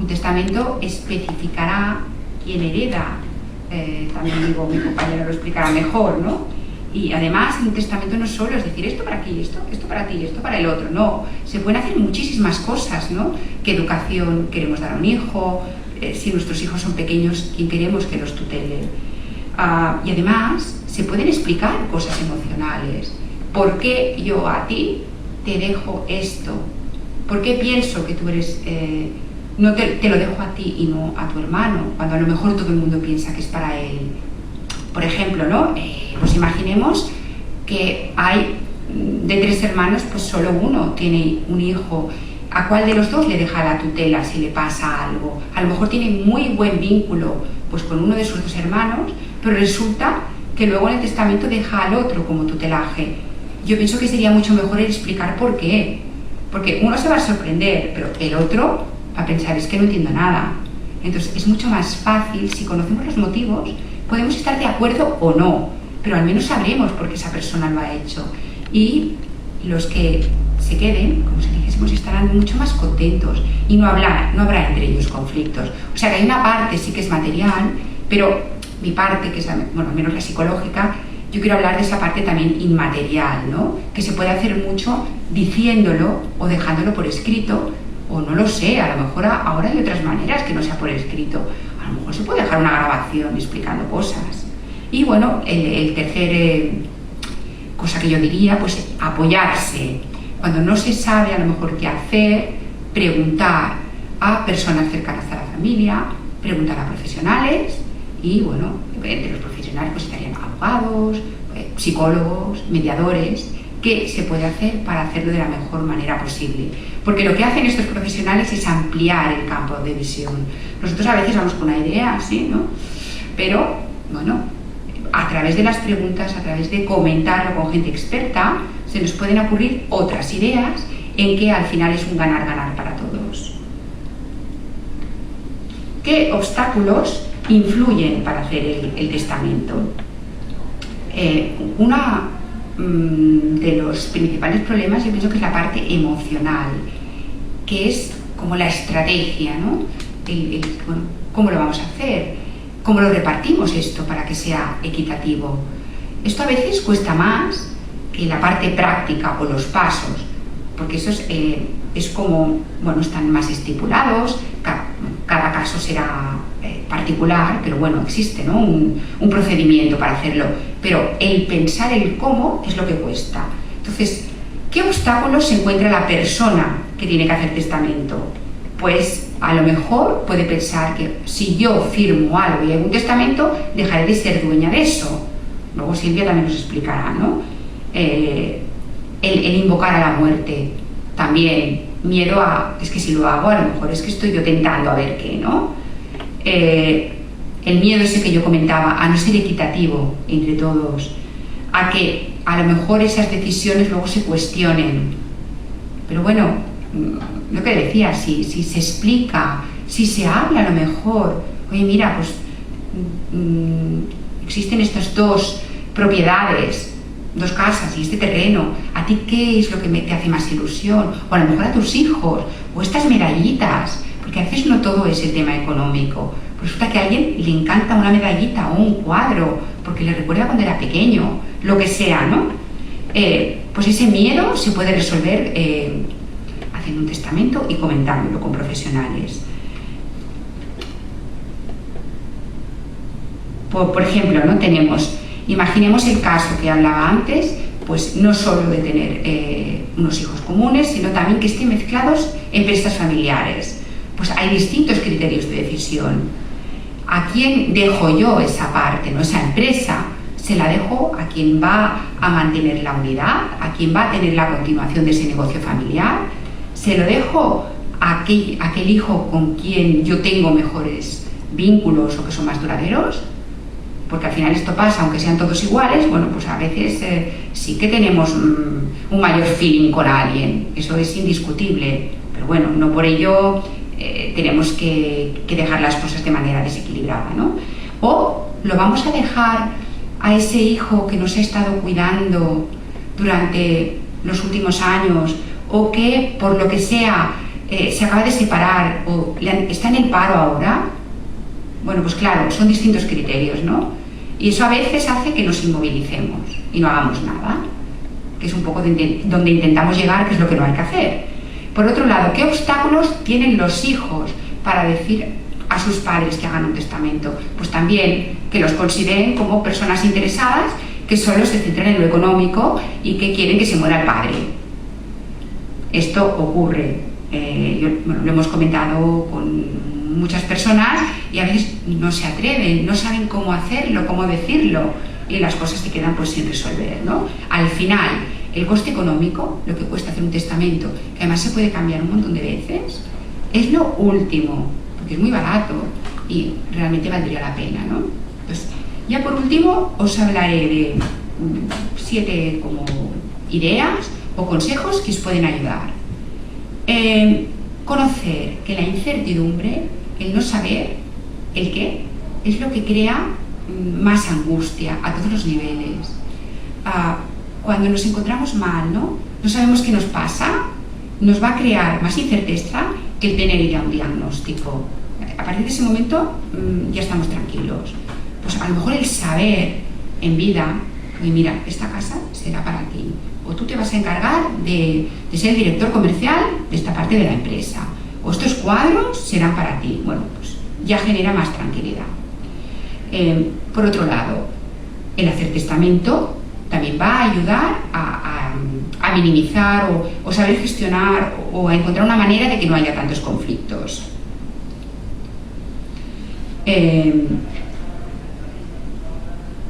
Un testamento especificará quién hereda, también digo, mi compañero lo explicará mejor, ¿no? Y además un testamento no solo es decir esto para aquí, esto para ti, esto para el otro, no, se pueden hacer muchísimas cosas, ¿no? ¿Qué educación queremos dar a un hijo? Si nuestros hijos son pequeños, ¿quién queremos que los tutele? Y además se pueden explicar cosas emocionales. ¿Por qué yo a ti te dejo esto? ¿Por qué pienso que tú eres... no te lo dejo a ti y no a tu hermano, cuando a lo mejor todo el mundo piensa que es para él? Por ejemplo, ¿no? Pues imaginemos que hay de 3 hermanos, pues solo uno tiene un hijo. ¿A cuál de los dos le deja la tutela si le pasa algo? A lo mejor tiene muy buen vínculo pues con uno de sus 2 hermanos, pero resulta que luego en el testamento deja al otro como tutelaje. Yo pienso que sería mucho mejor explicar por qué. Porque uno se va a sorprender, pero el otro va a pensar, es que no entiendo nada. Entonces es mucho más fácil, si conocemos los motivos, podemos estar de acuerdo o no, pero al menos sabremos por qué esa persona lo ha hecho. Y los que se queden, como si dijésemos, estarán mucho más contentos y no habrá entre ellos conflictos. O sea que hay una parte sí que es material, pero mi parte, que es bueno, al menos la psicológica, yo quiero hablar de esa parte también inmaterial, ¿no? Que se puede hacer mucho diciéndolo o dejándolo por escrito, o no lo sé, a lo mejor ahora hay otras maneras que no sea por escrito. A lo mejor se puede dejar una grabación explicando cosas. Y bueno, el tercer cosa que yo diría, pues apoyarse. Cuando no se sabe a lo mejor qué hacer, preguntar a personas cercanas a la familia, preguntar a profesionales y bueno, entre los profesionales pues estarían abogados, psicólogos, mediadores. ¿Qué se puede hacer para hacerlo de la mejor manera posible? Porque lo que hacen estos profesionales es ampliar el campo de visión. Nosotros a veces vamos con una idea, ¿sí? ¿No? Pero, bueno, a través de las preguntas, a través de comentarlo con gente experta, se nos pueden ocurrir otras ideas en que al final es un ganar-ganar para todos. ¿Qué obstáculos influyen para hacer el testamento? Una de los principales problemas yo pienso que es la parte emocional, que es como la estrategia, ¿no? Bueno, ¿cómo lo vamos a hacer? ¿Cómo lo repartimos esto para que sea equitativo? Esto a veces cuesta más que la parte práctica o los pasos, porque eso es como, bueno, están más estipulados, cada caso será particular, pero bueno, existe, ¿no? un procedimiento para hacerlo, pero el pensar el cómo es lo que cuesta. Entonces, ¿qué obstáculos se encuentra la persona que tiene que hacer testamento? Pues a lo mejor puede pensar que si yo firmo algo y hago un testamento, dejaré de ser dueña de eso. Luego Silvia también nos explicará, ¿no? El invocar a la muerte, también miedo a, es que si lo hago a lo mejor es que estoy yo tentando a ver qué, ¿no? El miedo ese que yo comentaba, a no ser equitativo entre todos, a que a lo mejor esas decisiones luego se cuestionen. Pero bueno, lo que decía, si se explica, si se habla a lo mejor, oye mira, pues existen estas 2 propiedades, 2 casas y este terreno, ¿a ti qué es lo que te hace más ilusión? O a lo mejor a tus hijos, o estas medallitas, porque a veces no todo es el tema económico. Resulta que a alguien le encanta una medallita o un cuadro, porque le recuerda cuando era pequeño, lo que sea, ¿no? Pues ese miedo se puede resolver haciendo un testamento y comentándolo con profesionales. Por ejemplo, ¿no? Imaginemos el caso que hablaba antes, pues no solo de tener unos hijos comunes, sino también que estén mezclados empresas familiares. Pues hay distintos criterios de decisión. ¿A quién dejo yo esa parte, no? Esa empresa? ¿Se la dejo a quien va a mantener la unidad? ¿A quien va a tener la continuación de ese negocio familiar? ¿Se lo dejo a aquel hijo con quien yo tengo mejores vínculos o que son más duraderos? Porque al final esto pasa, aunque sean todos iguales, bueno, pues a veces sí que tenemos un mayor feeling con alguien, eso es indiscutible, pero bueno, no por ello tenemos que dejar las cosas de manera desequilibrada, ¿no? O lo vamos a dejar a ese hijo que nos ha estado cuidando durante los últimos años o que, por lo que sea, se acaba de separar o está en el paro ahora, bueno, pues claro, son distintos criterios, ¿no? Y eso a veces hace que nos inmovilicemos y no hagamos nada, que es un poco donde intentamos llegar, que es lo que no hay que hacer. Por otro lado, ¿qué obstáculos tienen los hijos para decir a sus padres que hagan un testamento? Pues también que los consideren como personas interesadas que solo se centran en lo económico y que quieren que se muera el padre. Esto ocurre, lo hemos comentado con muchas personas y a veces no se atreven, no saben cómo hacerlo, cómo decirlo y las cosas se quedan pues sin resolver, ¿no? Al final, el coste económico, lo que cuesta hacer un testamento, que además se puede cambiar un montón de veces, es lo último, porque es muy barato y realmente valdría la pena, ¿no? Pues ya por último os hablaré de 7 como ideas o consejos que os pueden ayudar. Conocer que la incertidumbre, el no saber el qué, es lo que crea más angustia a todos los niveles. Cuando nos encontramos mal, no sabemos qué nos pasa, nos va a crear más incerteza que el tener ya un diagnóstico. A partir de ese momento ya estamos tranquilos. Pues a lo mejor el saber en vida, oye, mira, esta casa será para ti, o tú te vas a encargar de ser el director comercial de esta parte de la empresa, o estos cuadros serán para ti. Bueno, pues ya genera más tranquilidad. Por otro lado, el hacer testamento también va a ayudar a minimizar o saber gestionar o a encontrar una manera de que no haya tantos conflictos.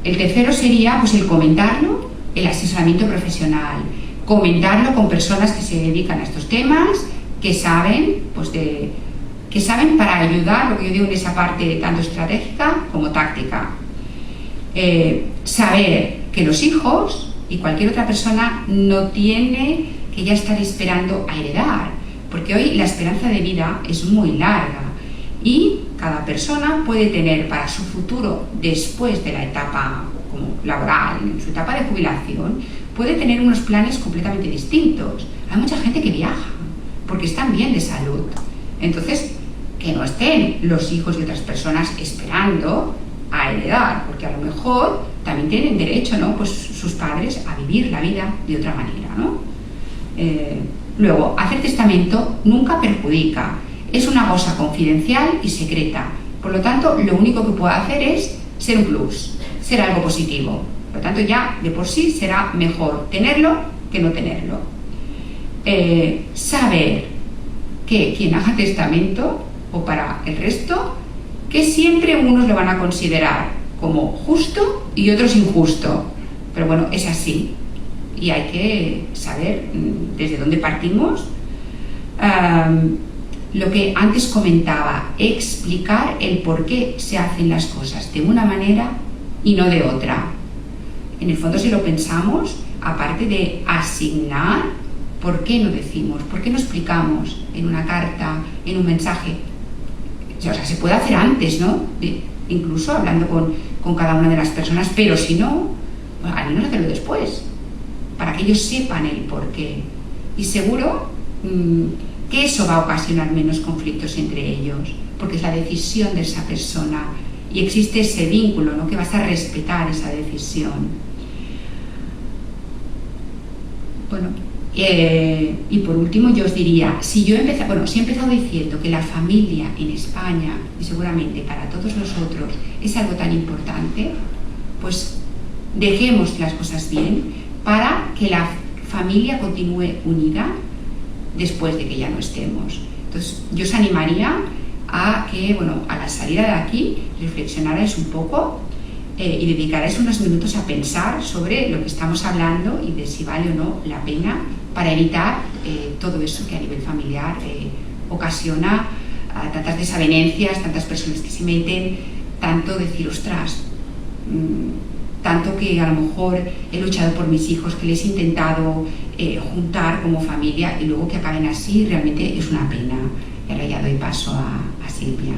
El tercero sería pues el comentarlo, el asesoramiento profesional, comentarlo con personas que se dedican a estos temas, que saben, pues que saben para ayudar, lo que yo digo en esa parte tanto estratégica como táctica. Saber que los hijos y cualquier otra persona no tiene que ya estar esperando a heredar, porque hoy la esperanza de vida es muy larga y cada persona puede tener para su futuro después de la etapa como laboral, en su etapa de jubilación, puede tener unos planes completamente distintos. Hay mucha gente que viaja porque están bien de salud. Entonces, que no estén los hijos y otras personas esperando a heredar, porque a lo mejor también tienen derecho, ¿no? Pues sus padres a vivir la vida de otra manera, ¿no? Luego, hacer testamento nunca perjudica, es una cosa confidencial y secreta, por lo tanto, lo único que puede hacer es ser un plus, ser algo positivo. Por lo tanto, ya de por sí será mejor tenerlo que no tenerlo. Saber que quien haga testamento, o para el resto, que siempre unos lo van a considerar como justo y otros injusto. Pero bueno, es así. Y hay que saber desde dónde partimos. Lo que antes comentaba, explicar el por qué se hacen las cosas de una manera y no de otra. En el fondo, si lo pensamos, aparte de asignar, ¿por qué no decimos? ¿Por qué no explicamos en una carta, en un mensaje? O sea, se puede hacer antes, ¿no? Incluso hablando con cada una de las personas, pero si no, bueno, al menos hacerlo después, para que ellos sepan el por qué. Y seguro que eso va a ocasionar menos conflictos entre ellos, porque es la decisión de esa persona y existe ese vínculo, ¿no? Que vas a respetar esa decisión. Bueno, y por último yo os diría, si he empezado diciendo que la familia en España, y seguramente para todos nosotros, es algo tan importante, pues dejemos las cosas bien para que la familia continúe unida después de que ya no estemos. Entonces yo os animaría a que, bueno, a la salida de aquí reflexionarais un poco y dedicarais unos minutos a pensar sobre lo que estamos hablando y de si vale o no la pena, para evitar todo eso que a nivel familiar ocasiona tantas desavenencias, tantas personas que se meten, tanto decir, ostras, tanto que a lo mejor he luchado por mis hijos, que les he intentado juntar como familia y luego que acaben así, realmente es una pena. Y ahora ya doy paso a Silvia.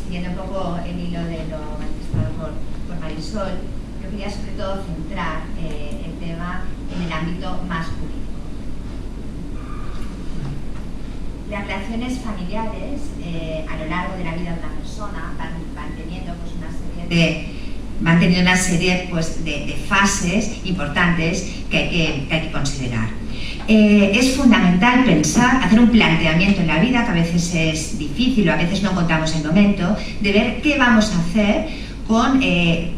Siguiendo un poco el hilo de lo manifestado por Marisol, yo quería sobre todo centrar el tema en el ámbito más jurídico. las relaciones familiares a lo largo de la vida de una persona van teniendo pues, una serie pues, de fases importantes que hay que considerar. Es fundamental pensar, hacer un planteamiento en la vida, que a veces es difícil o a veces no encontramos el momento, de ver qué vamos a hacer con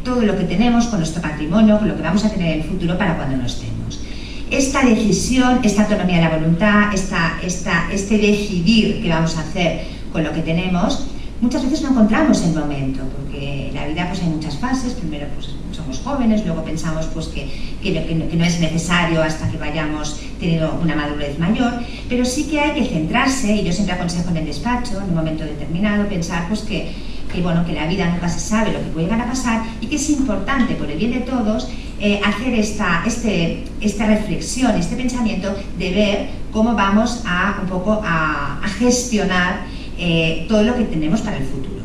todo lo que tenemos, con nuestro patrimonio, con lo que vamos a tener en el futuro para cuando no estemos. Esta decisión, esta autonomía de la voluntad, este decidir qué vamos a hacer con lo que tenemos, muchas veces no encontramos el momento, porque en la vida pues, hay muchas fases. Primero pues, somos jóvenes, luego pensamos pues, que no es necesario hasta que vayamos teniendo una madurez mayor, pero sí que hay que centrarse, y yo siempre aconsejo en el despacho, en un momento determinado, pensar pues, que la vida nunca se sabe lo que puede llegar a pasar y que es importante, por el bien de todos, hacer esta reflexión, este pensamiento de ver cómo vamos un poco a gestionar todo lo que tenemos para el futuro.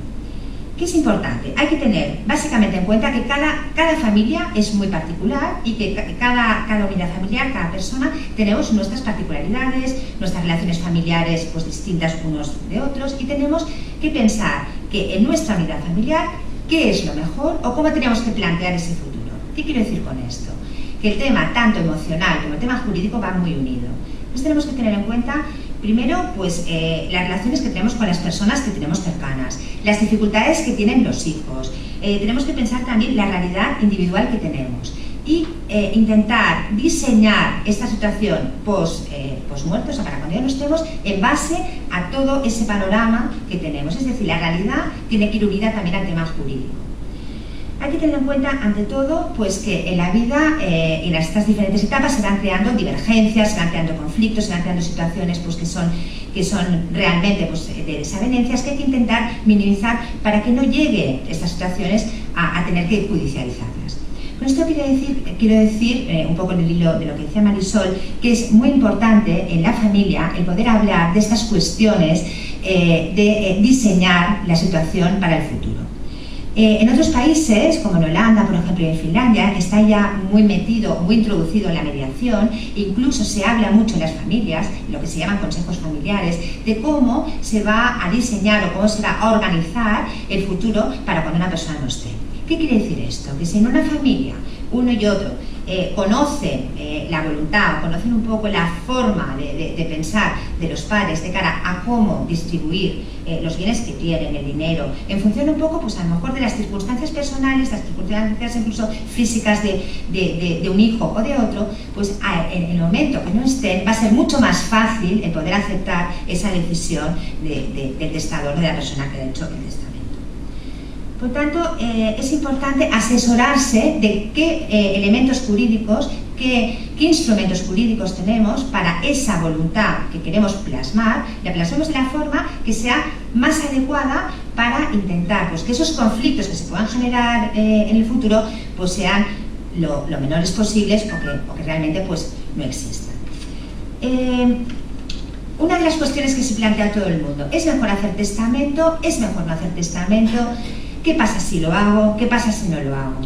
¿Qué es importante? Hay que tener básicamente en cuenta que cada familia es muy particular y que cada unidad familiar, cada persona, tenemos nuestras particularidades, nuestras relaciones familiares pues, distintas unos de otros, y tenemos que pensar que en nuestra unidad familiar qué es lo mejor o cómo tenemos que plantear ese futuro. ¿Qué quiero decir con esto? Que el tema tanto emocional como el tema jurídico van muy unidos. Entonces tenemos que tener en cuenta primero, pues, las relaciones que tenemos con las personas que tenemos cercanas, las dificultades que tienen los hijos, tenemos que pensar también la realidad individual que tenemos y intentar diseñar esta situación post-muertos, o sea, para cuando ya no estemos, en base a todo ese panorama que tenemos. Es decir, la realidad tiene que ir unida también al tema jurídico. Hay que tener en cuenta, ante todo, pues que en la vida, en estas diferentes etapas, se van creando divergencias, se van creando conflictos, se van creando situaciones pues, que son realmente pues, de desavenencias que hay que intentar minimizar para que no lleguen estas situaciones a tener que judicializarlas. Con esto quiero decir un poco en el hilo de lo que decía Marisol, que es muy importante en la familia el poder hablar de estas cuestiones de diseñar la situación para el futuro. En otros países, como en Holanda, por ejemplo, y en Finlandia, está ya muy introducido en la mediación. Incluso se habla mucho en las familias, lo que se llaman consejos familiares, de cómo se va a diseñar o cómo se va a organizar el futuro para cuando una persona no esté. ¿Qué quiere decir esto? Que si en una familia uno y otro conocen la voluntad, conocen un poco la forma de pensar de los padres de cara a cómo distribuir los bienes que tienen, el dinero, en función un poco, pues a lo mejor de las circunstancias personales, las circunstancias incluso físicas de un hijo o de otro, pues en el momento que no estén va a ser mucho más fácil el poder aceptar esa decisión del testador, de la persona que ha hecho el testamento. Por tanto, es importante asesorarse de qué elementos jurídicos, qué instrumentos jurídicos tenemos para esa voluntad que queremos plasmar, la plasmemos de la forma que sea más adecuada para intentar pues, que esos conflictos que se puedan generar en el futuro pues, sean lo menores posibles o que realmente pues, no existan. Una de las cuestiones que se plantea a todo el mundo: ¿es mejor hacer testamento? ¿Es mejor no hacer testamento? ¿Qué pasa si lo hago? ¿Qué pasa si no lo hago?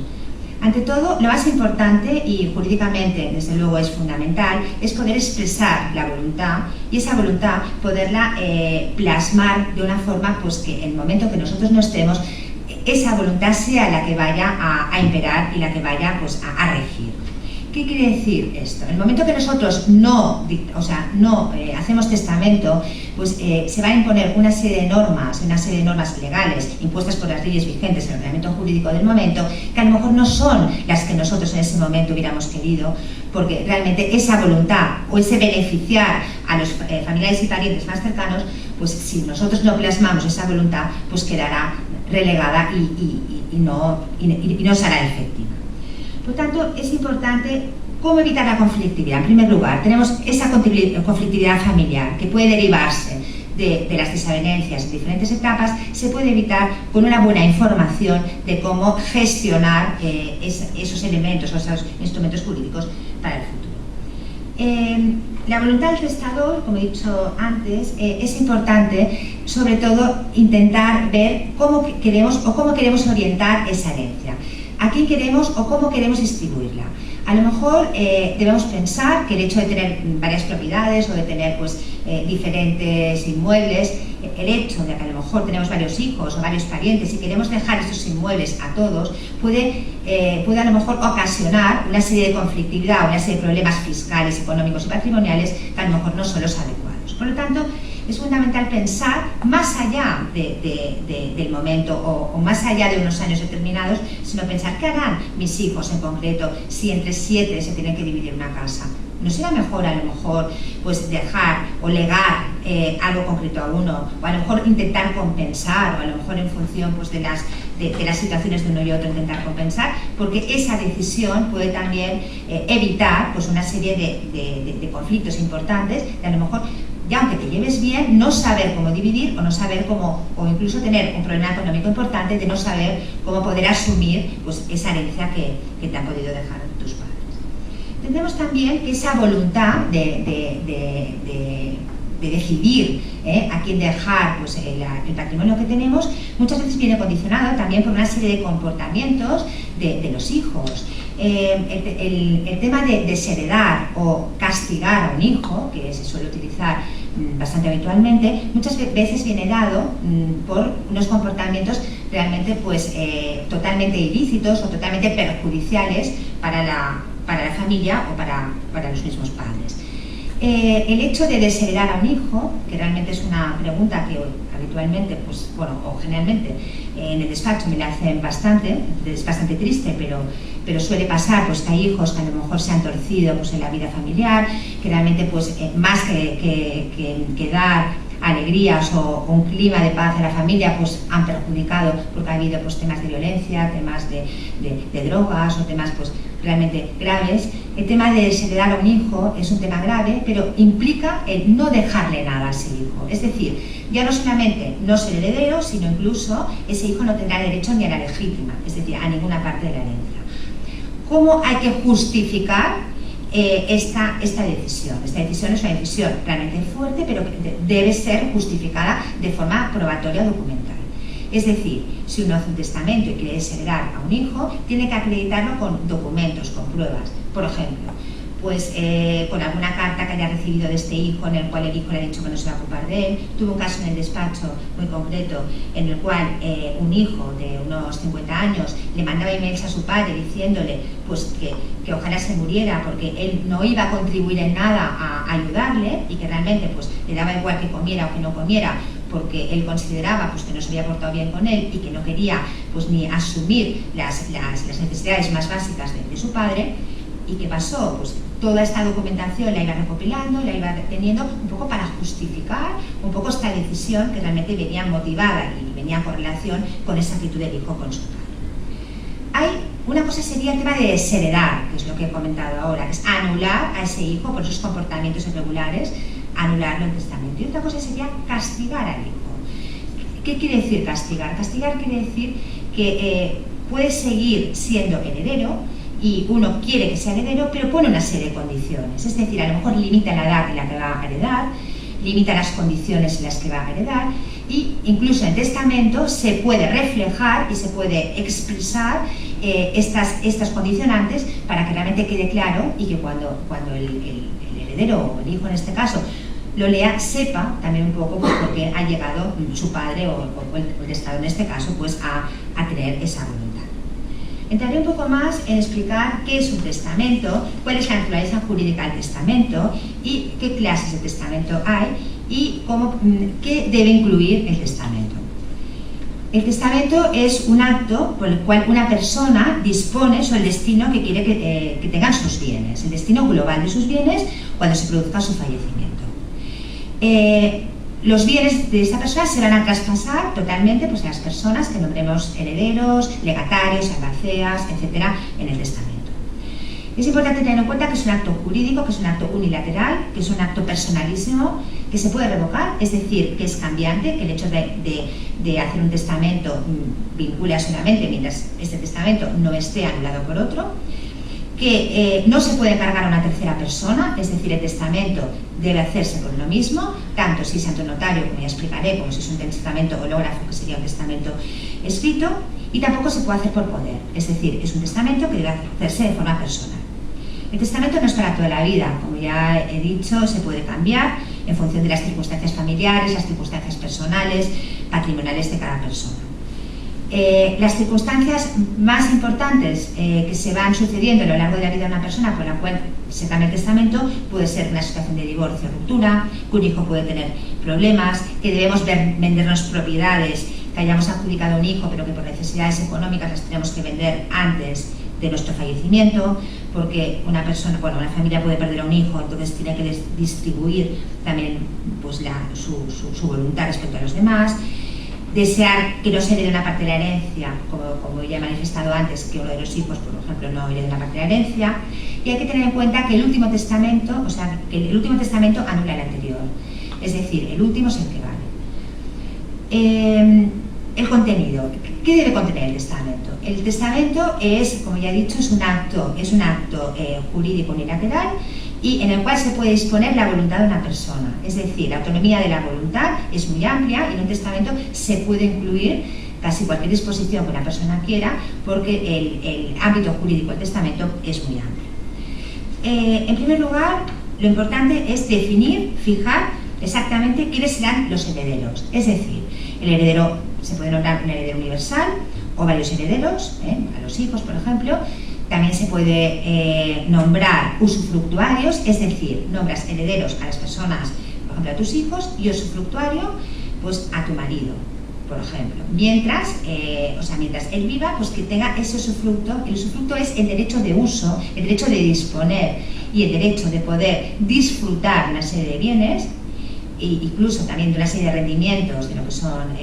Ante todo, lo más importante, y jurídicamente desde luego es fundamental, es poder expresar la voluntad y esa voluntad poderla plasmar de una forma pues, que en el momento que nosotros no estemos, esa voluntad sea la que vaya a imperar y la que vaya pues, a regir. ¿Qué quiere decir esto? En el momento que nosotros no hacemos testamento, pues se va a imponer una serie de normas legales impuestas por las leyes vigentes en el ordenamiento jurídico del momento, que a lo mejor no son las que nosotros en ese momento hubiéramos querido, porque realmente esa voluntad o ese beneficiar a los familiares y parientes más cercanos, pues si nosotros no plasmamos esa voluntad, pues quedará relegada y no será efectiva. Por tanto, es importante cómo evitar la conflictividad. En primer lugar, tenemos esa conflictividad familiar que puede derivarse de las desavenencias en diferentes etapas, se puede evitar con una buena información de cómo gestionar esos elementos o esos instrumentos jurídicos para el futuro. La voluntad del testador, como he dicho antes, es importante, sobre todo, intentar ver cómo queremos orientar esa herencia. ¿A quién queremos o cómo queremos distribuirla? A lo mejor debemos pensar que el hecho de tener varias propiedades o de tener pues, diferentes inmuebles, el hecho de que a lo mejor tenemos varios hijos o varios parientes y queremos dejar estos inmuebles a todos, puede a lo mejor ocasionar una serie de conflictividad o una serie de problemas fiscales, económicos y patrimoniales que a lo mejor no son los adecuados. Por lo tanto, es fundamental pensar más allá del momento o más allá de unos años determinados, sino pensar qué harán mis hijos en concreto si entre 7 se tienen que dividir una casa. ¿No será mejor a lo mejor pues dejar o legar algo concreto a uno, o a lo mejor intentar compensar, o a lo mejor en función pues, de las situaciones de uno y otro intentar compensar? Porque esa decisión puede también evitar pues, una serie de conflictos importantes, de a lo mejor, ya aunque te lleves bien, no saber cómo dividir o no saber cómo, o incluso tener un problema económico importante de no saber cómo poder asumir pues, esa herencia que te han podido dejar tus padres. Entendemos también que esa voluntad de decidir a quién dejar pues, el patrimonio que tenemos muchas veces viene condicionado también por una serie de comportamientos de los hijos. El tema de desheredar o castigar a un hijo, que se suele utilizar bastante habitualmente, muchas veces viene dado por unos comportamientos realmente pues, totalmente ilícitos o totalmente perjudiciales para la familia o para los mismos padres. El hecho de desheredar a un hijo, que realmente es una pregunta que habitualmente, pues, bueno, o generalmente en el despacho me la hacen bastante, es bastante triste, pero suele pasar pues, que hay hijos que a lo mejor se han torcido pues, en la vida familiar, que realmente pues, más que dar alegrías o un clima de paz en la familia, pues han perjudicado porque ha habido pues, temas de violencia, temas de drogas o temas pues, realmente graves. El tema de desheredar a un hijo es un tema grave, pero implica el no dejarle nada a ese hijo. Es decir, ya no solamente no ser heredero, sino incluso ese hijo no tendrá derecho ni a la legítima, es decir, a ninguna parte de la herencia. ¿Cómo hay que justificar esta decisión? Esta decisión es una decisión realmente fuerte, pero que debe ser justificada de forma probatoria o documental. Es decir, si uno hace un testamento y quiere desheredar a un hijo, tiene que acreditarlo con documentos, con pruebas. Por ejemplo, pues con alguna carta que haya recibido de este hijo en el cual el hijo le ha dicho que no se va a ocupar de él. Tuve un caso en el despacho muy concreto en el cual un hijo de unos 50 años le mandaba emails a su padre diciéndole pues, que ojalá se muriera porque él no iba a contribuir en nada a ayudarle y que realmente pues, le daba igual que comiera o que no comiera porque él consideraba pues, que no se había portado bien con él y que no quería pues, ni asumir las necesidades más básicas de su padre. ¿Y qué pasó? Pues toda esta documentación la iba recopilando, la iba teniendo un poco para justificar un poco esta decisión que realmente venía motivada y venía por relación con esa actitud del hijo con su padre. Una cosa sería el tema de desheredar, que es lo que he comentado ahora, que es anular a ese hijo por esos comportamientos irregulares, anularlo en testamento. Y otra cosa sería castigar al hijo. ¿Qué quiere decir castigar? Castigar quiere decir que puede seguir siendo heredero y uno quiere que sea heredero, pero pone una serie de condiciones. Es decir, a lo mejor limita la edad en la que va a heredar, limita las condiciones en las que va a heredar, y incluso en el testamento se puede reflejar y se puede expresar estas condicionantes para que realmente quede claro y que cuando el heredero o el hijo en este caso lo lea, sepa también un poco pues, por qué ha llegado su padre o el Estado en este caso pues, a tener esa voluntad. Entraré un poco más en explicar qué es un testamento, cuál es la naturaleza jurídica del testamento y qué clases de testamento hay y qué debe incluir el testamento. El testamento es un acto por el cual una persona dispone sobre el destino que quiere que tengan sus bienes, el destino global de sus bienes cuando se produzca su fallecimiento. Los bienes de esta persona se van a traspasar totalmente pues, a las personas que nombremos herederos, legatarios, albaceas, etcétera, en el testamento. Es importante tener en cuenta que es un acto jurídico, que es un acto unilateral, que es un acto personalísimo, que se puede revocar, es decir, que es cambiante, que el hecho de hacer un testamento vincula solamente mientras este testamento no esté anulado por otro, que no se puede cargar a una tercera persona, es decir, el testamento debe hacerse por uno mismo, tanto si es ante un notario, como ya explicaré, como si es un testamento hológrafo, que sería un testamento escrito, y tampoco se puede hacer por poder, es decir, es un testamento que debe hacerse de forma personal. El testamento no es para toda la vida, como ya he dicho, se puede cambiar en función de las circunstancias familiares, las circunstancias personales, patrimoniales de cada persona. Las circunstancias más importantes que se van sucediendo a lo largo de la vida de una persona por la cual se cambia el testamento puede ser una situación de divorcio o ruptura, que un hijo puede tener problemas, que debemos vendernos propiedades que hayamos adjudicado a un hijo pero que por necesidades económicas las tenemos que vender antes de nuestro fallecimiento, porque una persona, bueno, una familia puede perder a un hijo, entonces tiene que distribuir también pues, su voluntad respecto a los demás. Desear que no se herede una parte de la herencia, como ya he manifestado antes, que uno de los hijos, por ejemplo, no herede una parte de la herencia. Y hay que tener en cuenta que el último testamento, o sea, que el último testamento anula el anterior. Es decir, el último es el que vale. El contenido. ¿Qué debe contener el testamento? El testamento es, como ya he dicho, es un acto jurídico unilateral y en el cual se puede disponer la voluntad de una persona. Es decir, la autonomía de la voluntad es muy amplia y en un testamento se puede incluir casi cualquier disposición que una persona quiera porque el ámbito jurídico del testamento es muy amplio. En primer lugar, lo importante es definir, fijar exactamente quiénes serán los herederos. Es decir, el heredero se puede nombrar un heredero universal o varios herederos, a los hijos, por ejemplo. También se puede nombrar usufructuarios, es decir, nombras herederos a las personas, por ejemplo, a tus hijos, y usufructuario, pues a tu marido, por ejemplo. Mientras él viva, pues que tenga ese usufructo. El usufructo es el derecho de uso, el derecho de disponer y el derecho de poder disfrutar de una serie de bienes, e incluso también de una serie de rendimientos de lo que son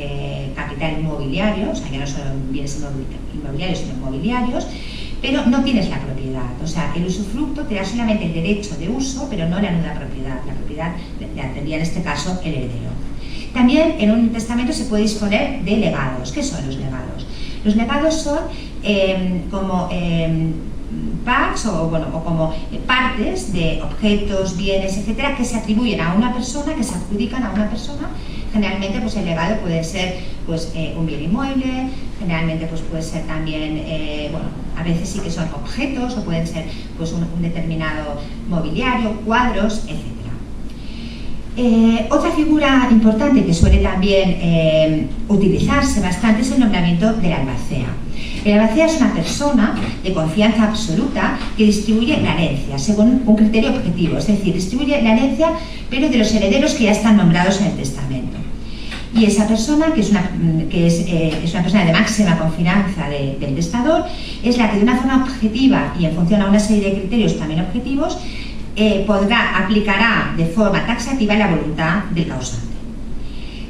capital inmobiliario, o sea, ya no son bienes inmobiliarios, sino inmobiliarios, pero no tienes la propiedad. O sea, el usufructo te da solamente el derecho de uso, pero no la nuda propiedad. La propiedad la tendría en este caso el heredero. También en un testamento se puede disponer de legados. ¿Qué son los legados? Los legados son como parts o como partes de objetos, bienes, etcétera, que se atribuyen a una persona, que se adjudican a una persona. Generalmente pues el legado puede ser pues un bien inmueble, generalmente pues puede ser también, a veces sí que son objetos o pueden ser pues un determinado mobiliario, cuadros, etcétera. Otra figura importante que suele también utilizarse bastante es el nombramiento del albacea. El albacea es una persona de confianza absoluta que distribuye la herencia según un criterio objetivo, es decir, distribuye la herencia pero de los herederos que ya están nombrados en el testamento. Y esa persona, que es una persona de máxima confianza del testador, es la que de una forma objetiva y en función a una serie de criterios también objetivos aplicará de forma taxativa la voluntad del causante.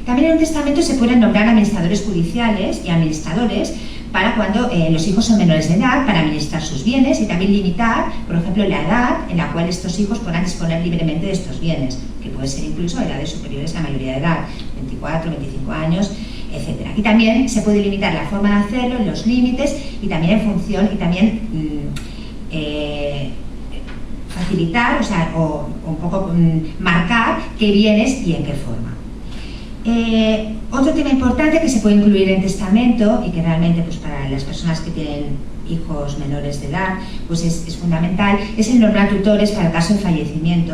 También en un testamento se pueden nombrar administradores judiciales y administradores para cuando los hijos son menores de edad, para administrar sus bienes y también limitar, por ejemplo, la edad en la cual estos hijos podrán disponer libremente de estos bienes, que puede ser incluso edades superiores a la mayoría de edad, 24, 25 años, etc. Y también se puede limitar la forma de hacerlo, los límites y también en función y también facilitar, o un poco marcar qué bienes y en qué forma. Otro tema importante que se puede incluir en testamento y que realmente pues, para las personas que tienen hijos menores de edad pues es fundamental, es el nombrar tutores para el caso de fallecimiento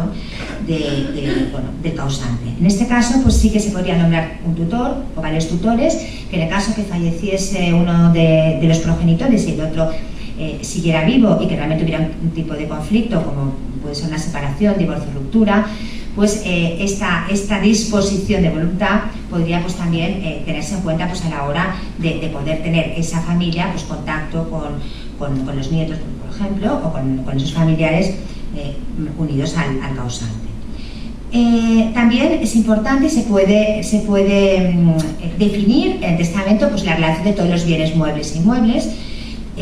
del causante. En este caso pues sí que se podría nombrar un tutor o varios tutores, que en el caso que falleciese uno de los progenitores y el otro siguiera vivo y que realmente hubiera un tipo de conflicto como puede ser una separación, divorcio, ruptura, pues esta disposición de voluntad podría pues también tenerse en cuenta pues a la hora de poder tener esa familia pues contacto con los nietos, por ejemplo, o con esos familiares unidos al causante. También es importante y se puede definir en el testamento pues la relación de todos los bienes muebles e inmuebles.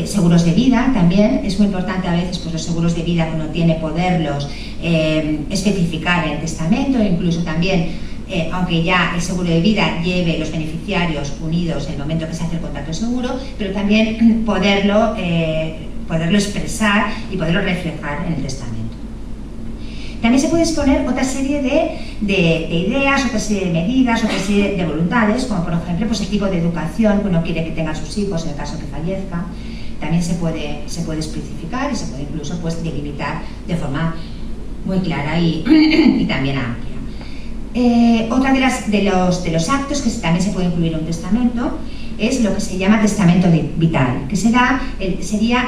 Seguros de vida también, es muy importante a veces pues los seguros de vida que uno tiene poderlos especificar en el testamento, incluso también aunque ya el seguro de vida lleve los beneficiarios unidos en el momento que se hace el contrato seguro, pero también poderlo expresar y poderlo reflejar en el testamento. También se puede exponer otra serie de ideas, otra serie de medidas, otra serie de voluntades, como por ejemplo pues el tipo de educación que uno quiere que tengan sus hijos en el caso que fallezca. también se puede especificar y se puede incluso pues delimitar de forma muy clara y también amplia. Otra de los actos que también se puede incluir en un testamento es lo que se llama testamento vital, que sería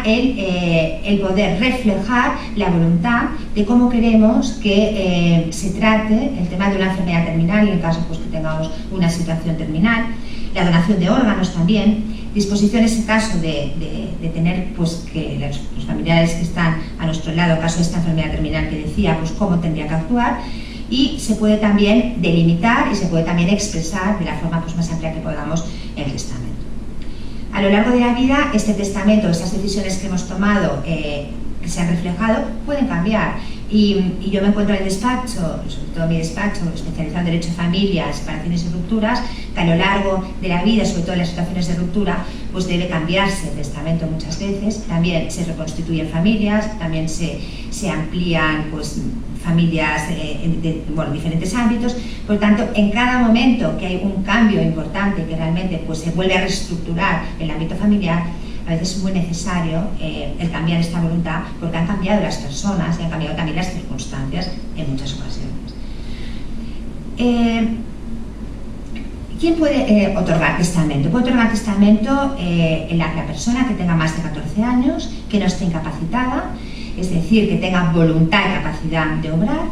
el poder reflejar la voluntad de cómo queremos que se trate el tema de una enfermedad terminal, en el caso pues, que tengamos una situación terminal, la donación de órganos también, disposiciones en caso de tener pues, que los familiares que están a nuestro lado, en caso de esta enfermedad terminal que decía, pues cómo tendría que actuar, y se puede también delimitar y se puede también expresar de la forma pues, más amplia que podamos en el testamento. A lo largo de la vida, este testamento, estas decisiones que hemos tomado, que se han reflejado, pueden cambiar. Y yo me encuentro en el despacho, sobre todo mi despacho, especializado en Derecho de Familia, Separaciones y Rupturas, que a lo largo de la vida, sobre todo en las situaciones de ruptura, pues debe cambiarse el testamento muchas veces. También se reconstituyen familias, también se amplían pues, familias en diferentes ámbitos. Por lo tanto, en cada momento que hay un cambio importante que realmente pues, se vuelve a reestructurar el ámbito familiar, a veces es muy necesario el cambiar esta voluntad porque han cambiado las personas y han cambiado también las circunstancias en muchas ocasiones. ¿Quién puede otorgar testamento? Puede otorgar testamento la persona que tenga más de 14 años, que no esté incapacitada, es decir, que tenga voluntad y capacidad de obrar.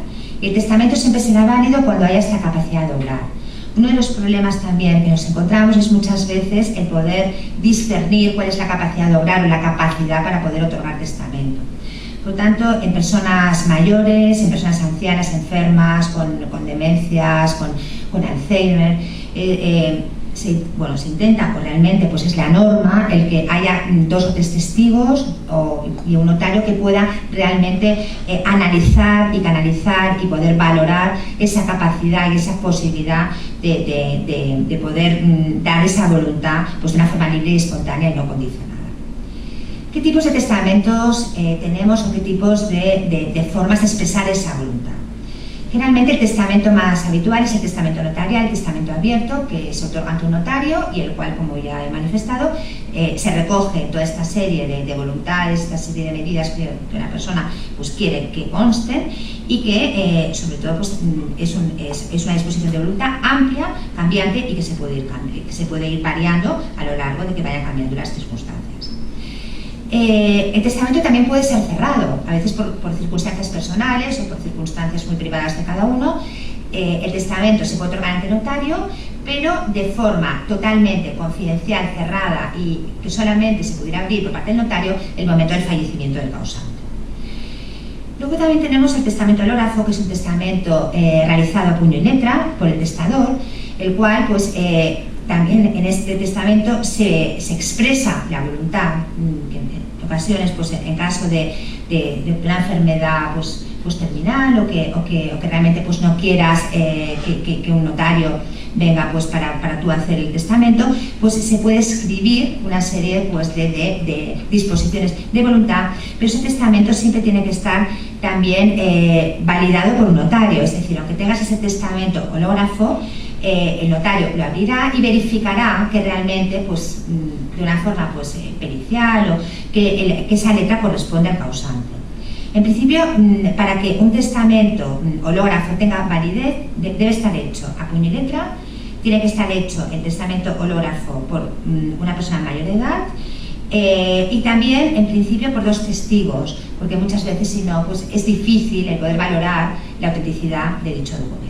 El testamento siempre será válido cuando haya esta capacidad de obrar. Uno de los problemas también que nos encontramos es muchas veces el poder discernir cuál es la capacidad de obrar o la capacidad para poder otorgar testamento. Por lo tanto, en personas mayores, en personas ancianas, enfermas, con demencias, con Alzheimer, se intenta, pues realmente pues es la norma, el que haya 2 o 3 testigos y un notario que pueda realmente analizar y canalizar y poder valorar esa capacidad y esa posibilidad de poder dar esa voluntad pues, de una forma libre y espontánea y no condicionada. ¿Qué tipos de testamentos tenemos o qué tipos de formas de expresar esa voluntad? Generalmente el testamento más habitual es el testamento notarial, el testamento abierto, que se otorga ante un notario y el cual, como ya he manifestado, se recoge toda esta serie de voluntades, esta serie de medidas que una persona pues, quiere que consten y que, sobre todo, pues, es una disposición de voluntad amplia, cambiante y que se puede ir variando a lo largo de que vayan cambiando las circunstancias. El testamento también puede ser cerrado, a veces por circunstancias personales o por circunstancias muy privadas de cada uno. El testamento se puede otorgar ante el notario, pero de forma totalmente confidencial, cerrada y que solamente se pudiera abrir por parte del notario el momento del fallecimiento del causante. Luego también tenemos el testamento hológrafo, que es un testamento realizado a puño y letra por el testador, el cual pues, también en este testamento se expresa la voluntad, que en ocasiones, pues, en caso de una enfermedad pues terminal o que realmente pues, no quieras que un notario venga pues, para tú hacer el testamento, pues se puede escribir una serie pues, de disposiciones de voluntad, pero ese testamento siempre tiene que estar también validado por un notario, es decir, aunque tengas ese testamento hológrafo, el notario lo abrirá y verificará que realmente, pues, de una forma pues, pericial o que esa letra corresponde al causante. En principio, para que un testamento hológrafo tenga validez, debe estar hecho a puño y letra, tiene que estar hecho el testamento hológrafo por una persona mayor de edad y también, en principio, por 2 testigos, porque muchas veces, si no, pues es difícil el poder valorar la autenticidad de dicho documento.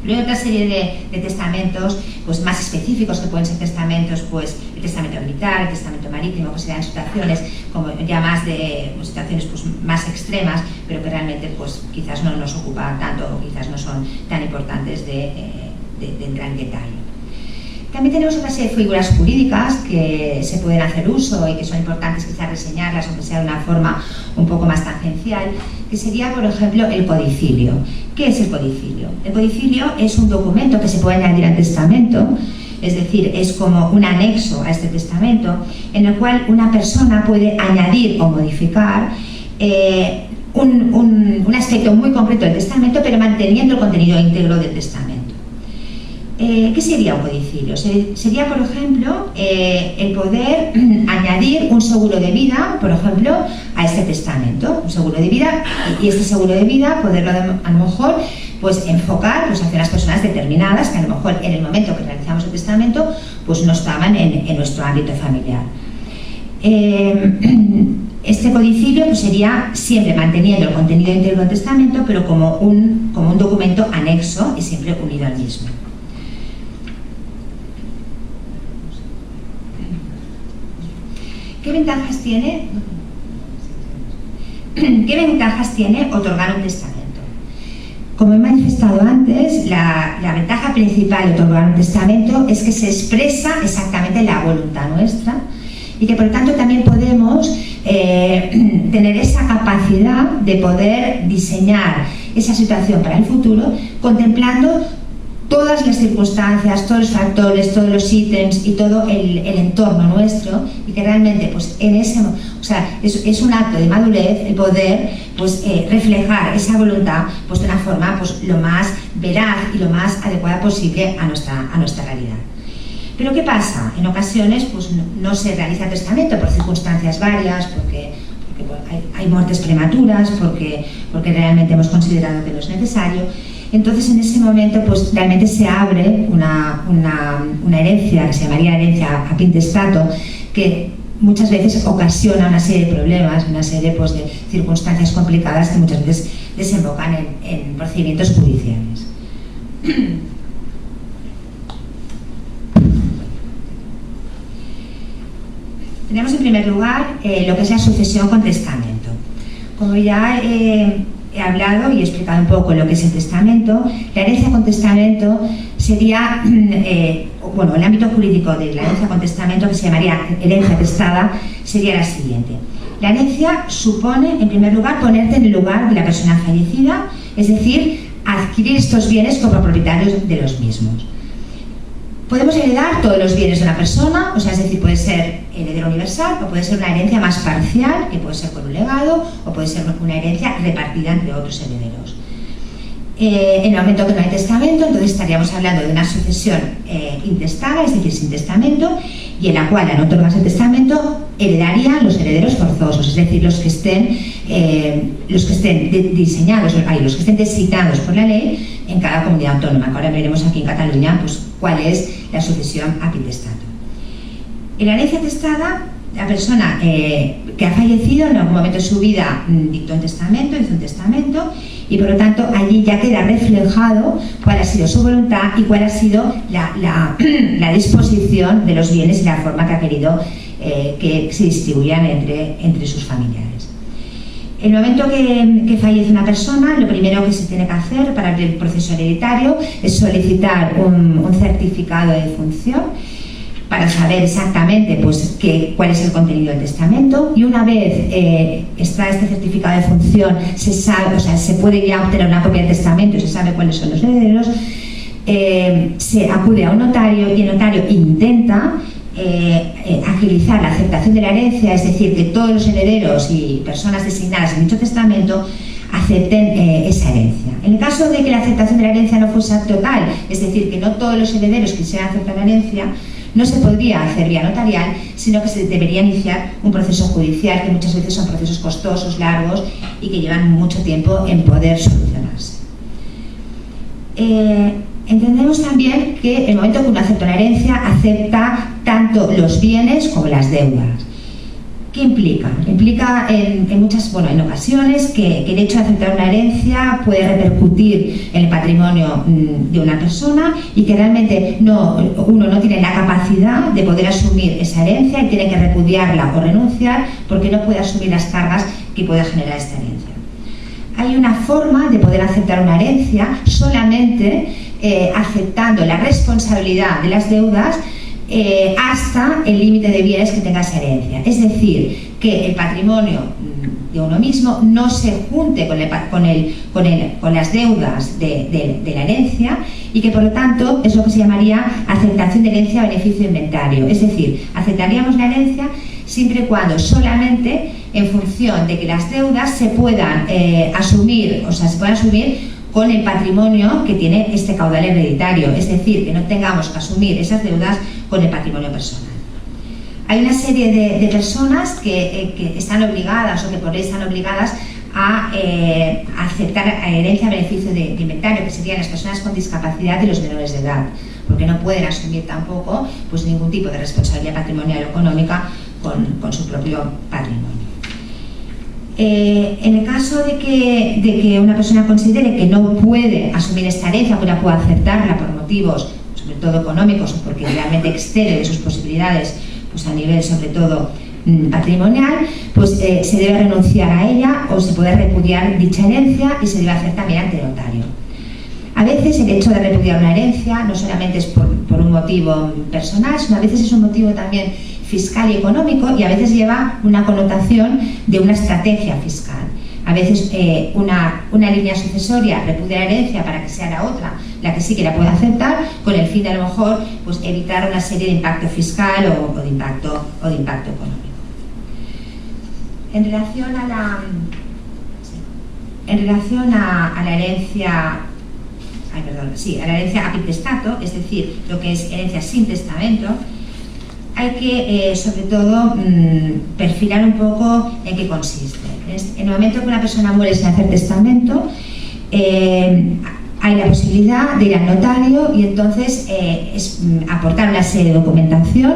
Luego otra serie de testamentos pues, más específicos, que pueden ser testamentos, pues el testamento militar, el testamento marítimo, que se dan situaciones como ya más de pues, situaciones pues, más extremas, pero que realmente pues, quizás no nos ocupa tanto o quizás no son tan importantes de entrar en detalle. También tenemos otra serie de figuras jurídicas que se pueden hacer uso y que son importantes quizás reseñarlas, aunque sea de una forma un poco más tangencial, que sería, por ejemplo, el codicilio. ¿Qué es el codicilio? El codicilio es un documento que se puede añadir al testamento, es decir, es como un anexo a este testamento, en el cual una persona puede añadir o modificar un aspecto muy concreto del testamento, pero manteniendo el contenido íntegro del testamento. ¿Qué sería un codicilio? Sería, por ejemplo, el poder añadir un seguro de vida, por ejemplo, a este testamento, un seguro de vida, y este seguro de vida poderlo a lo mejor pues enfocar pues, hacia unas personas determinadas que a lo mejor en el momento que realizamos el testamento pues no estaban en nuestro ámbito familiar. Este codicilio pues, sería siempre manteniendo el contenido íntegro del testamento, pero como un documento anexo y siempre unido al mismo. ¿Qué ventajas tiene otorgar un testamento? Como he manifestado antes, la ventaja principal de otorgar un testamento es que se expresa exactamente la voluntad nuestra y que por lo tanto también podemos tener esa capacidad de poder diseñar esa situación para el futuro contemplando todas las circunstancias, todos los factores, todos los ítems y todo el entorno nuestro, y que realmente pues es un acto de madurez el poder pues reflejar esa voluntad pues de una forma pues lo más veraz y lo más adecuada posible a nuestra realidad. Pero ¿qué pasa? En ocasiones pues no se realiza el testamento por circunstancias varias, porque hay muertes prematuras, porque realmente hemos considerado que no es necesario. Entonces en ese momento pues realmente se abre una herencia que se llamaría herencia a pintestato, que muchas veces ocasiona una serie de problemas, una serie pues, de circunstancias complicadas que muchas veces desembocan en procedimientos judiciales. Tenemos en primer lugar lo que es la sucesión con testamento. Como ya he hablado y he explicado un poco lo que es el testamento, la herencia con testamento sería, el ámbito jurídico de la herencia con testamento, que se llamaría herencia testada, sería la siguiente. La herencia supone, en primer lugar, ponerte en el lugar de la persona fallecida, es decir, adquirir estos bienes como propietarios de los mismos. Podemos heredar todos los bienes de una persona, o sea, es decir, puede ser heredero universal o puede ser una herencia más parcial, que puede ser por un legado o puede ser una herencia repartida entre otros herederos. En el momento que no hay testamento, entonces estaríamos hablando de una sucesión intestada, es decir, sin testamento, y en la cual, al no otorgarse el testamento, heredarían los herederos forzosos, es decir, los que estén designados por la ley en cada comunidad autónoma. Ahora veremos aquí en Cataluña pues, cuál es la sucesión a pintestato. En la herencia testada, la persona que ha fallecido en algún momento de su vida dictó un testamento, hizo un testamento, y por lo tanto allí ya queda reflejado cuál ha sido su voluntad y cuál ha sido la disposición de los bienes y la forma que ha querido que se distribuyan entre sus familiares. En el momento que fallece una persona, lo primero que se tiene que hacer para el proceso hereditario es solicitar un certificado de defunción para saber exactamente pues, cuál es el contenido del testamento, y una vez está este certificado de defunción, se sabe, o sea, se puede ya obtener una copia del testamento y se sabe cuáles son los herederos, se acude a un notario y el notario intenta agilizar la aceptación de la herencia, es decir, que todos los herederos y personas designadas en dicho testamento acepten esa herencia. En el caso de que la aceptación de la herencia no fuese total, es decir, que no todos los herederos quisieran aceptar la herencia, no se podría hacer vía notarial, sino que se debería iniciar un proceso judicial, que muchas veces son procesos costosos, largos y que llevan mucho tiempo en poder solucionarse. Entendemos también que el momento que uno acepta una herencia, acepta tanto los bienes como las deudas. ¿Qué implica? Implica en ocasiones que el hecho de aceptar una herencia puede repercutir en el patrimonio de una persona y que realmente uno no tiene la capacidad de poder asumir esa herencia y tiene que repudiarla o renunciar porque no puede asumir las cargas que pueda generar esta herencia. Hay una forma de poder aceptar una herencia solamente aceptando la responsabilidad de las deudas hasta el límite de bienes que tenga esa herencia. Es decir, que el patrimonio de uno mismo no se junte con las deudas de la herencia y que por lo tanto es lo que se llamaría aceptación de herencia a beneficio de inventario. Es decir, aceptaríamos la herencia siempre y cuando solamente en función de que las deudas se puedan asumir con el patrimonio que tiene este caudal hereditario, es decir, que no tengamos que asumir esas deudas con el patrimonio personal. Hay una serie de personas que están obligadas o que por ley están obligadas a aceptar herencia a beneficio de inventario, que serían las personas con discapacidad y los menores de edad, porque no pueden asumir tampoco pues, ningún tipo de responsabilidad patrimonial o económica con su propio patrimonio. En el caso de que una persona considere que no puede asumir esta herencia, que no puede aceptarla por motivos, sobre todo económicos, o porque realmente excede de sus posibilidades, pues a nivel sobre todo patrimonial, pues se debe renunciar a ella o se puede repudiar dicha herencia y se debe hacer también ante notario. A veces el hecho de repudiar una herencia no solamente es por un motivo personal, sino a veces es un motivo también fiscal y económico, y a veces lleva una connotación de una estrategia fiscal. A veces una línea sucesoria repudia la herencia para que sea la otra la que sí que la pueda aceptar, con el fin de a lo mejor pues, evitar una serie de impacto fiscal o de impacto económico. En relación a la herencia, a la herencia apitestato, es decir, lo que es herencia sin testamento, hay que, sobre todo, perfilar un poco en qué consiste. En el momento que una persona muere sin hacer testamento, hay la posibilidad de ir al notario y entonces aportar una serie de documentación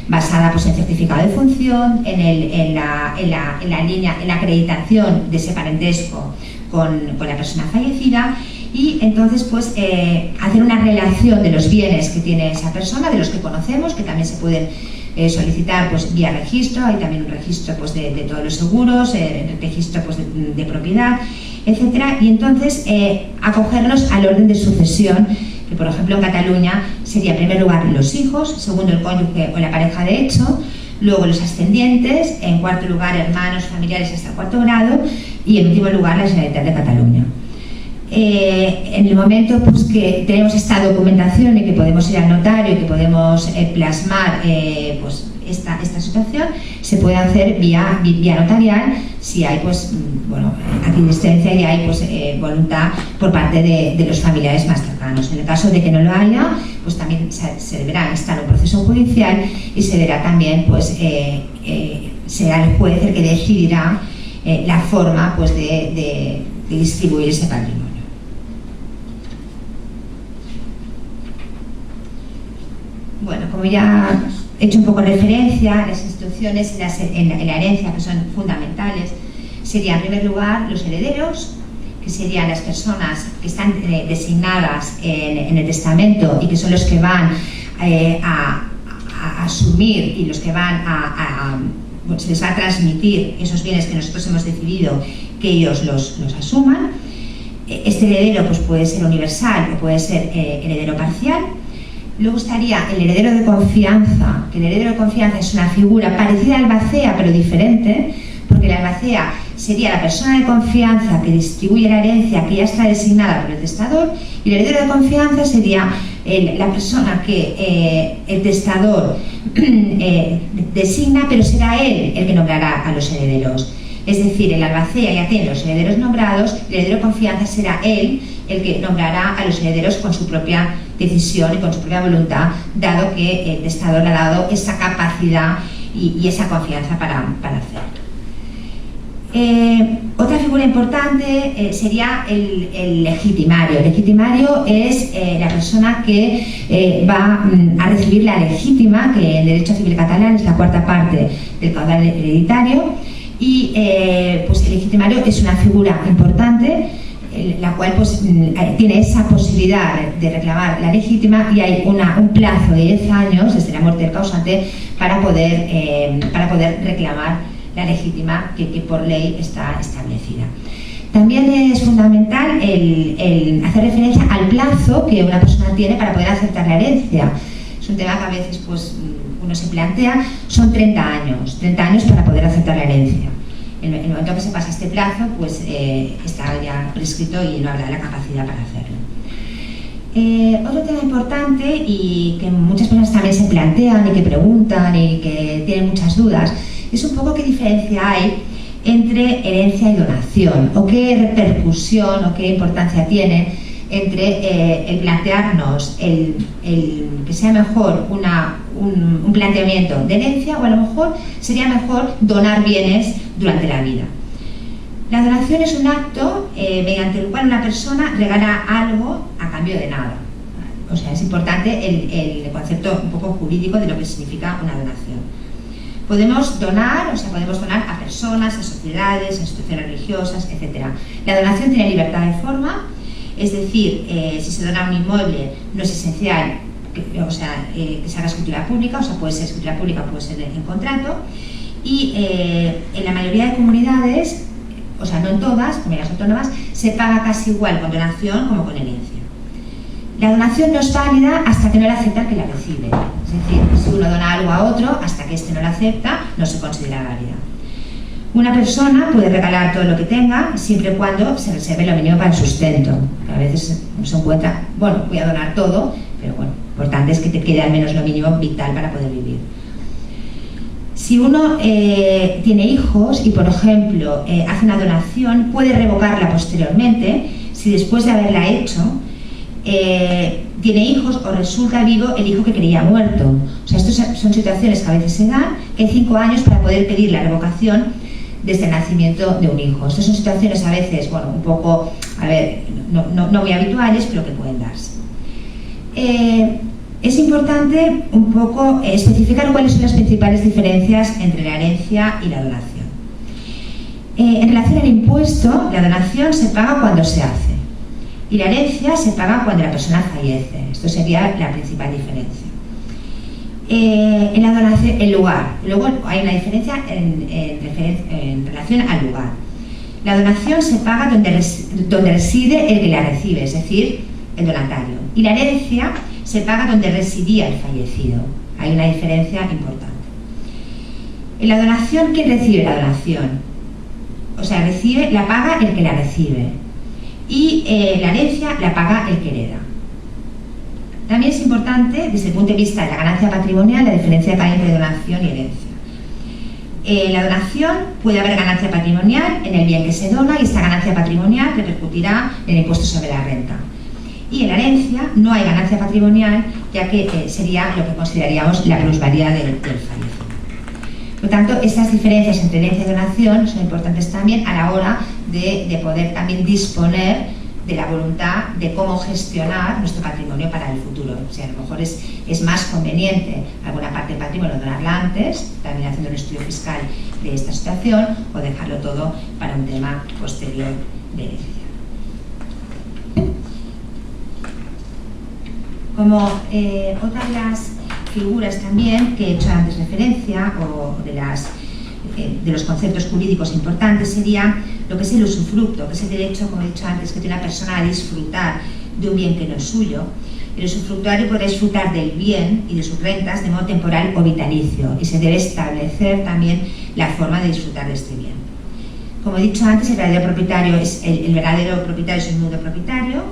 basada pues, en certificado de función, en la acreditación de ese parentesco con la persona fallecida, y entonces pues hacer una relación de los bienes que tiene esa persona, de los que conocemos, que también se pueden solicitar pues, vía registro. Hay también un registro pues, de todos los seguros, registro pues, de propiedad, etcétera, y entonces acogernos al orden de sucesión, que por ejemplo en Cataluña sería en primer lugar los hijos, segundo el cónyuge o la pareja de hecho, luego los ascendientes, en cuarto lugar hermanos, familiares hasta cuarto grado, y en último lugar la Generalitat de Cataluña. En el momento pues, que tenemos esta documentación y que podemos ir al notario y que podemos plasmar pues, esta situación, se puede hacer vía notarial si hay pues, bueno, aquiescencia y hay pues, voluntad por parte de los familiares más cercanos. En el caso de que no lo haya, pues también se deberá instar un proceso judicial y se verá también, pues, será el juez el que decidirá la forma pues, de distribuir ese patrimonio. Bueno, como ya he hecho un poco referencia, las instrucciones en la herencia que son fundamentales serían en primer lugar los herederos, que serían las personas que están designadas en el testamento y que son los que van a asumir y los que van se les va a transmitir esos bienes que nosotros hemos decidido que ellos los asuman. Este heredero pues, puede ser universal o puede ser heredero parcial. Luego estaría el heredero de confianza, que el heredero de confianza es una figura parecida al albacea pero diferente, porque el albacea sería la persona de confianza que distribuye la herencia que ya está designada por el testador, y el heredero de confianza sería la persona que el testador designa, pero será él el que nombrará a los herederos. Es decir, el albacea ya tiene los herederos nombrados, el heredero de confianza será él el que nombrará a los herederos con su propia decisión y con su propia voluntad, dado que el testador le ha dado esa capacidad y esa confianza para hacerlo. Otra figura importante sería el legitimario. El legitimario es la persona que va a recibir la legítima, que en el derecho civil catalán es la cuarta parte del caudal hereditario, y pues el legitimario es una figura importante, la cual pues, tiene esa posibilidad de reclamar la legítima, y hay un plazo de 10 años desde la muerte del causante para poder reclamar la legítima que por ley está establecida. También es fundamental el hacer referencia al plazo que una persona tiene para poder aceptar la herencia. Es un tema que a veces pues, uno se plantea, son 30 años para poder aceptar la herencia. En el momento que se pasa este plazo, pues está ya prescrito y no habrá la capacidad para hacerlo. Otro tema importante y que muchas personas también se plantean y que preguntan y que tienen muchas dudas, es un poco qué diferencia hay entre herencia y donación, o qué repercusión o qué importancia tiene entre el plantearnos que sea mejor un planteamiento de herencia, o a lo mejor sería mejor donar bienes durante la vida. La donación es un acto mediante el cual una persona regala algo a cambio de nada. O sea, es importante el concepto un poco jurídico de lo que significa una donación. Podemos donar, podemos donar a personas, a sociedades, a instituciones religiosas, etc. La donación tiene libertad de forma, es decir, si se dona un inmueble no es esencial que se haga escritura pública, puede ser escritura pública, puede ser en contrato, y en la mayoría de comunidades, no en todas, comunidades autónomas, se paga casi igual con donación como con herencia. La donación no es válida hasta que no la acepta el que la recibe. Es decir, si uno dona algo a otro, hasta que éste no la acepta, no se considera válida. Una persona puede regalar todo lo que tenga, siempre y cuando se reserve lo mínimo para el sustento. A veces se encuentra, voy a donar todo, pero lo importante es que te quede al menos lo mínimo vital para poder vivir. Si uno tiene hijos y, por ejemplo, hace una donación, puede revocarla posteriormente si después de haberla hecho tiene hijos o resulta vivo el hijo que creía muerto. Estas son situaciones que a veces se dan, que hay 5 años para poder pedir la revocación desde el nacimiento de un hijo. Estas son situaciones a veces, un poco, no muy habituales, pero que pueden darse. Es importante un poco especificar cuáles son las principales diferencias entre la herencia y la donación. En relación al impuesto, la donación se paga cuando se hace y la herencia se paga cuando la persona fallece. Esto sería la principal diferencia. En la donación, el lugar. Luego hay una diferencia en relación al lugar. La donación se paga donde reside el que la recibe, es decir, el donatario. Y la herencia se paga donde residía el fallecido. Hay una diferencia importante. En la donación, ¿quién recibe la donación? La paga el que la recibe. Y la herencia la paga el que hereda. También es importante, desde el punto de vista de la ganancia patrimonial, la diferencia que hay entre donación y herencia. En la donación puede haber ganancia patrimonial en el bien que se dona y esta ganancia patrimonial repercutirá en el impuesto sobre la renta. Y en la herencia no hay ganancia patrimonial, ya que sería lo que consideraríamos la plusvalía del fallecido. Por lo tanto, estas diferencias entre herencia y donación son importantes también a la hora de poder también disponer de la voluntad de cómo gestionar nuestro patrimonio para el futuro. A lo mejor es más conveniente alguna parte del patrimonio donarla antes, también haciendo un estudio fiscal de esta situación, o dejarlo todo para un tema posterior de herencia. Como otra de las figuras también que he hecho antes referencia, o de los conceptos jurídicos importantes, sería lo que es el usufructo, que es el derecho, como he dicho antes, que tiene una persona a disfrutar de un bien que no es suyo. El usufructuario podrá disfrutar del bien y de sus rentas de modo temporal o vitalicio, y se debe establecer también la forma de disfrutar de este bien. Como he dicho antes, el verdadero propietario es el nudo propietario,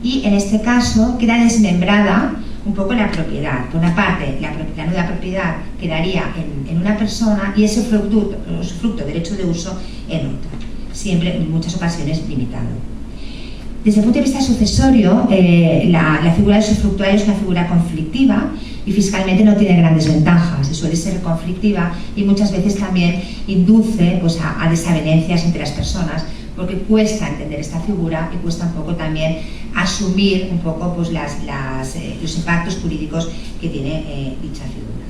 y en este caso queda desmembrada un poco la propiedad. Por una parte, la nuda propiedad quedaría en una persona y ese usufructo, derecho de uso, en otra, siempre en muchas ocasiones limitado. Desde el punto de vista sucesorio, la figura del usufructuario es una figura conflictiva y fiscalmente no tiene grandes ventajas, y suele ser conflictiva y muchas veces también induce a desavenencias entre las personas, porque cuesta entender esta figura y cuesta un poco también asumir un poco los impactos jurídicos que tiene dicha figura.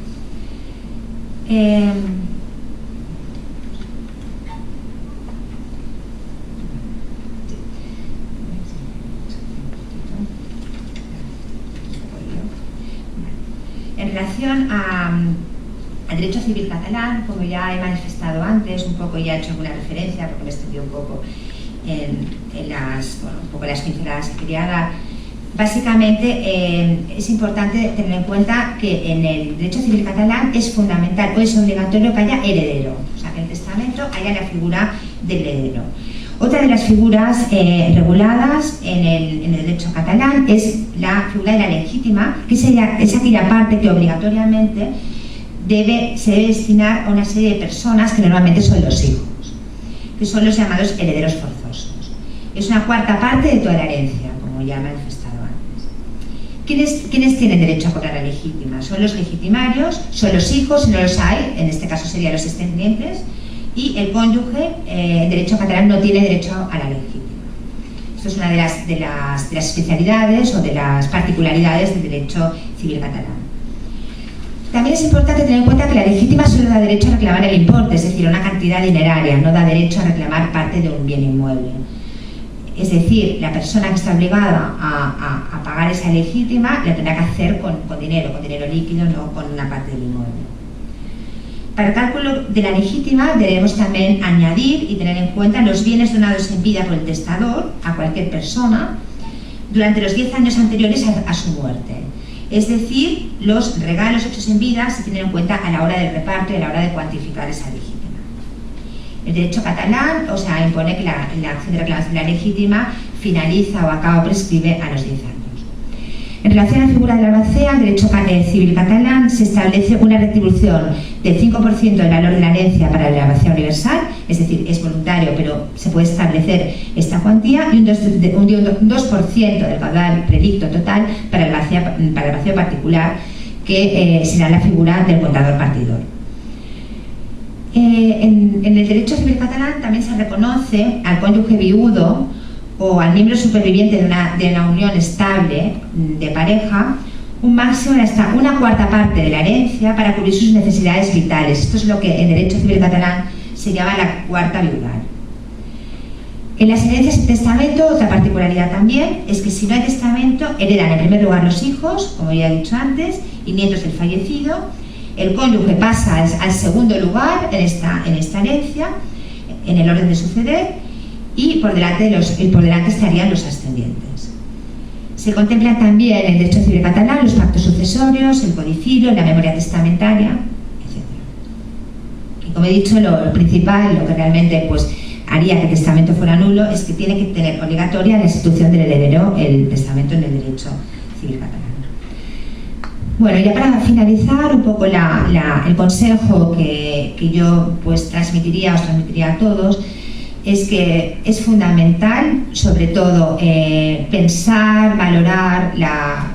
En relación al derecho civil catalán, como ya he manifestado antes, un poco ya he hecho alguna referencia porque me extendí un poco en las pinceladas que quería dar. Básicamente es importante tener en cuenta que en el derecho civil catalán es fundamental o es obligatorio que haya heredero, que en el testamento haya la figura del heredero. Otra de las figuras reguladas en el derecho catalán es la figura de la legítima, que es aquella parte que obligatoriamente se debe destinar a una serie de personas que normalmente son los hijos. que son los llamados herederos forzosos. Es una cuarta parte de toda la herencia, como ya he manifestado antes. ¿Quiénes tienen derecho a cobrar la legítima? Son los legitimarios, son los hijos, si no los hay, en este caso serían los descendientes, y el cónyuge, en derecho catalán, no tiene derecho a la legítima. Esto es una de las especialidades o de las particularidades del derecho civil catalán. También es importante tener en cuenta que la legítima solo da derecho a reclamar el importe, es decir, una cantidad dineraria, no da derecho a reclamar parte de un bien inmueble. Es decir, la persona que está obligada a pagar esa legítima la tendrá que hacer con dinero líquido, no con una parte del inmueble. Para el cálculo de la legítima debemos también añadir y tener en cuenta los bienes donados en vida por el testador a cualquier persona durante los 10 años anteriores a su muerte. Es decir, los regalos hechos en vida se tienen en cuenta a la hora del reparto y a la hora de cuantificar esa legítima. El derecho catalán, impone que la acción de reclamación de la legítima finaliza o acaba o prescribe a los 10 años. En relación a la figura de la albacea, el derecho civil catalán se establece una retribución del 5% del valor de la herencia para la albacea universal, es decir, es voluntario, pero se puede establecer esta cuantía, y un 2% del caudal prelicto total para el albaceo particular, que será la figura del contador partidor. En el derecho civil catalán también se reconoce al cónyuge viudo o al miembro superviviente de una unión estable de pareja un máximo de hasta una cuarta parte de la herencia para cubrir sus necesidades vitales. Esto es lo que en derecho civil catalán se llama la cuarta viudal. En las herencias y testamento, otra particularidad también es que si no hay testamento, heredan en primer lugar los hijos, como ya he dicho antes, y nietos del fallecido. El cónyuge pasa al segundo lugar en esta herencia, en el orden de suceder, y por delante estarían los ascendientes. Se contemplan también en el derecho civil catalán los pactos sucesorios, el codicilio, la memoria testamentaria, etc. Y como he dicho, lo principal, lo que realmente haría que el testamento fuera nulo, es que tiene que tener obligatoria la institución del heredero el testamento en el derecho civil catalán. Bueno, ya para finalizar un poco el consejo que yo os transmitiría a todos, es que es fundamental, sobre todo, pensar, valorar la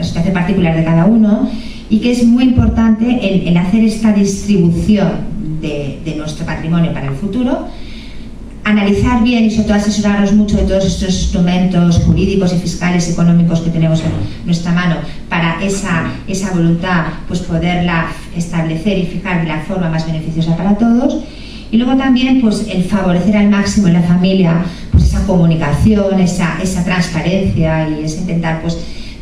situación particular de cada uno, y que es muy importante el hacer esta distribución de nuestro patrimonio para el futuro, analizar bien y sobre todo asesorarnos mucho de todos estos instrumentos jurídicos y fiscales, económicos que tenemos en nuestra mano para esa voluntad, poderla establecer y fijar de la forma más beneficiosa para todos. Y luego también el favorecer al máximo en la familia esa comunicación, esa transparencia, y es intentar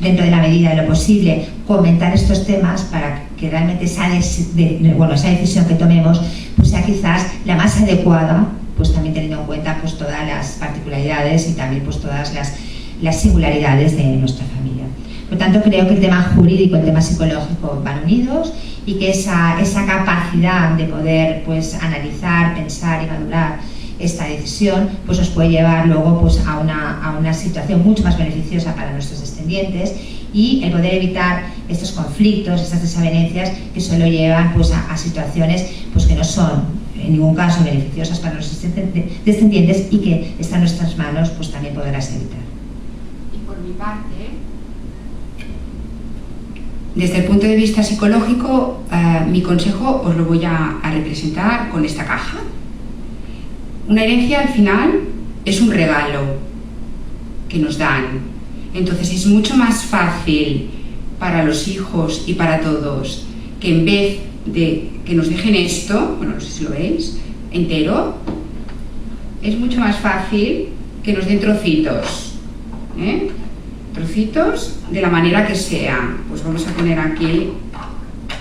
dentro de la medida de lo posible comentar estos temas para que realmente esa decisión que tomemos sea quizás la más adecuada, también teniendo en cuenta todas las particularidades y también todas las singularidades de nuestra familia. Por tanto, creo que el tema jurídico y el tema psicológico van unidos, y que esa capacidad de poder analizar, pensar y madurar esta decisión nos puede llevar luego a una situación mucho más beneficiosa para nuestros descendientes, y el poder evitar estos conflictos, estas desavenencias que solo llevan a situaciones que no son en ningún caso beneficiosas para los descendientes, y que está en nuestras manos también poderlas evitar. Y por mi parte, desde el punto de vista psicológico, mi consejo os lo voy a representar con esta caja. Una herencia al final es un regalo que nos dan, entonces es mucho más fácil para los hijos y para todos que en vez de que nos dejen esto, no sé si lo veis, entero, es mucho más fácil que nos den trocitos, trocitos de la manera que sea. Vamos a poner aquí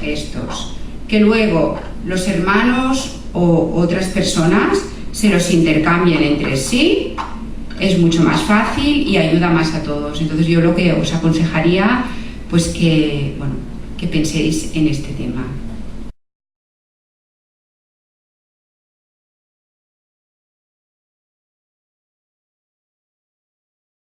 estos, que luego los hermanos o otras personas se los intercambien entre sí, es mucho más fácil y ayuda más a todos. Entonces yo lo que os aconsejaría que penséis en este tema.